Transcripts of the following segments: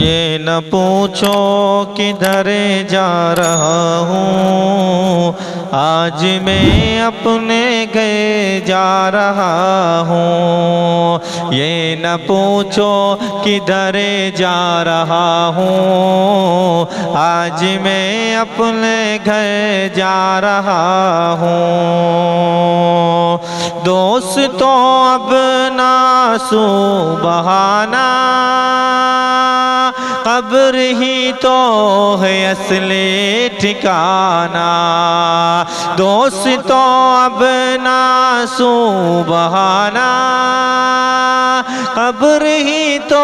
ये न पूछो किधर जा रहा हूँ, आज मैं अपने घर जा रहा हूँ। ये न पूछो किधर जा रहा हूँ, आज मैं अपने घर जा रहा हूँ। दोस्तों अब ना सुबहाना, कब्र ही तो है असली ठिकाना। दोस्तों अब ना सुबहाना, कब्र ही तो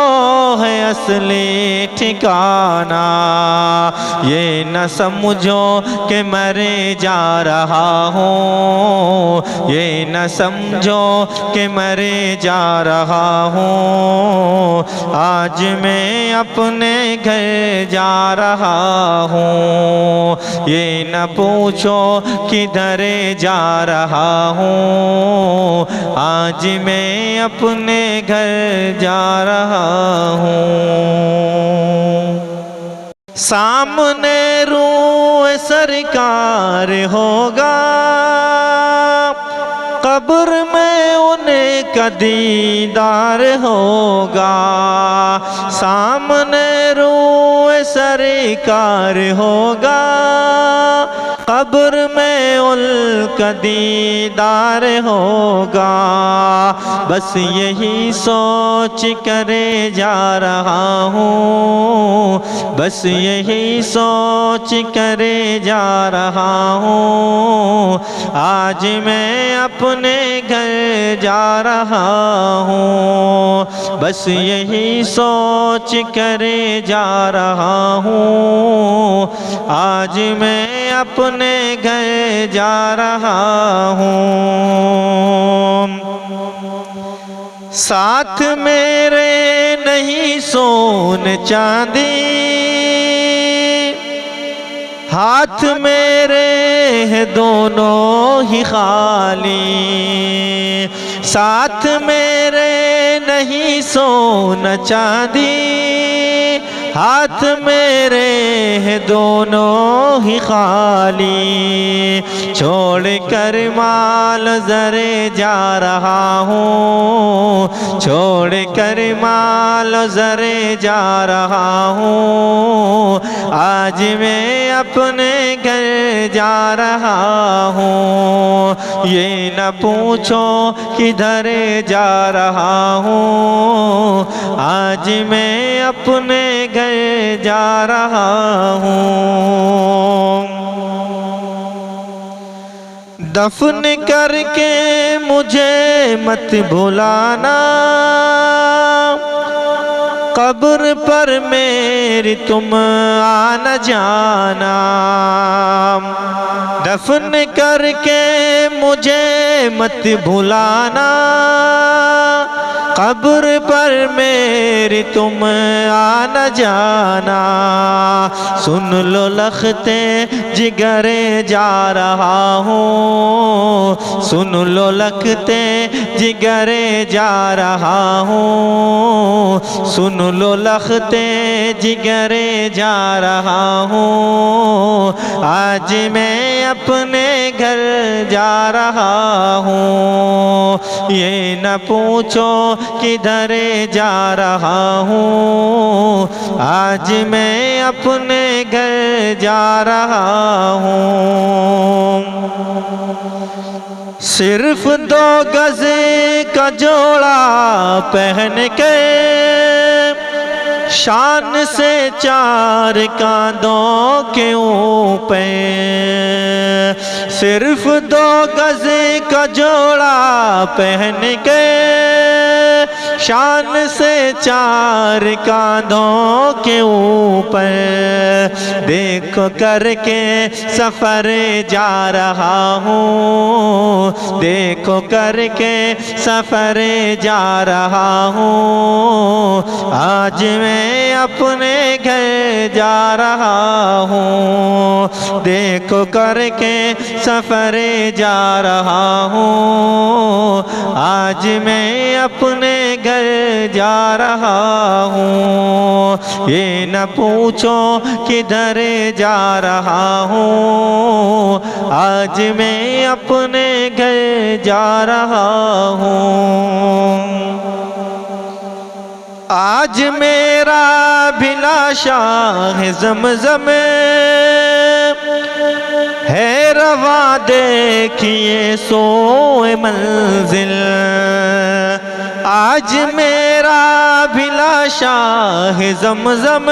है असली ठिकाना। ये न समझो कि मरे जा रहा हूँ, ये न समझो कि मरे जा रहा हूँ, आज मैं अपने घर जा रहा हूँ। ये न पूछो किधर जा रहा हूँ, आज मैं अपने घर जा रहा हूँ। सामने रूह सरकार होगा, कब्र में उनका दीदार होगा। सामने रूह सरकार होगा, कब्र में उनका दीदार होगा। बस यही सोच करे जा रहा हूँ, बस यही सोच करे जा रहा हूँ, आज मैं अपने घर जा रहा हूँ। बस यही सोच करे जा रहा हूँ, आज मैं अपने घर जा रहा हूँ। साथ मेरे नहीं सोन चांदी, हाथ मेरे हैं दोनों ही खाली। साथ मेरे नहीं सोना चांदी, हाथ मेरे हैं दोनों ही खाली। छोड़ कर माल ज़रे जा रहा हूँ, छोड़ कर माल ज़रे जा रहा हूँ, आज मैं अपने घर जा रहा हूँ। ये न पूछो किधर जा रहा हूँ, आज मैं अपने घर जा रहा हूँ। दफन करके मुझे मत भुलाना, कब्र पर मेरी तुम आना जाना। दफन करके मुझे मत भुलाना, कब्र पर मेरी तुम आना जाना। सुन लो लखते जिगरे जा रहा हूँ, सुन लो लखते जिगरे जा रहा हूँ, सुन लो लखते जिगरे जा रहा हूँ, आज मैं अपने घर जा रहा हूँ। ये न पूछो किधर जा रहा हूँ, आज मैं अपने घर जा रहा हूँ। सिर्फ 2 गज का जोड़ा पहन के, शान से 4 कांधों के ऊपर। सिर्फ 2 गज का जोड़ा पहन के, शान से 4 कांधों के ऊपर। देखो करके सफर जा रहा हूँ, देखो करके सफर जा रहा हूँ, आज मैं अपने घर जा रहा हूँ, देखो करके सफरे जा रहा हूँ। आज मैं अपने घर जा रहा हूँ, ये न पूछो किधर जा रहा हूँ। आज मैं अपने घर जा रहा हूँ। आज मेरा भिलाशा है ज़मज़म है रवा, देखिए सोए मंजिल। आज मेरा भिलाशा है ज़मज़म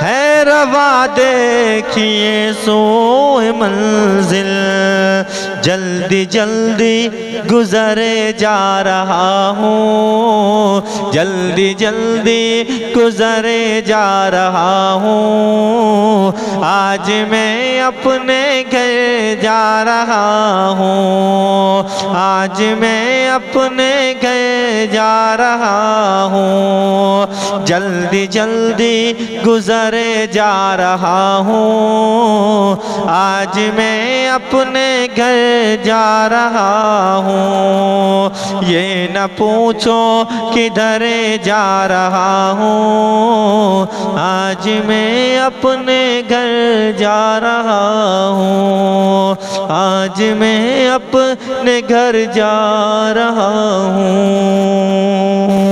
है रवा, देखिए सोए मंजिल। जल्दी जल्दी गुज़रे जा रहा हूँ, जल्दी जल्दी गुज़रे जा रहा हूँ। आज मैं अपने घर जा रहा हूँ, आज मैं अपने घर जा रहा हूँ। जल्दी जल्दी गुज़रे जा रहा हूँ, आज मैं अपने घर जा रहा हूँ। ये न पूछो किधर जा रहा हूँ, आज मैं अपने घर जा रहा हूँ। आज मैं अपने घर जा रहा हूँ।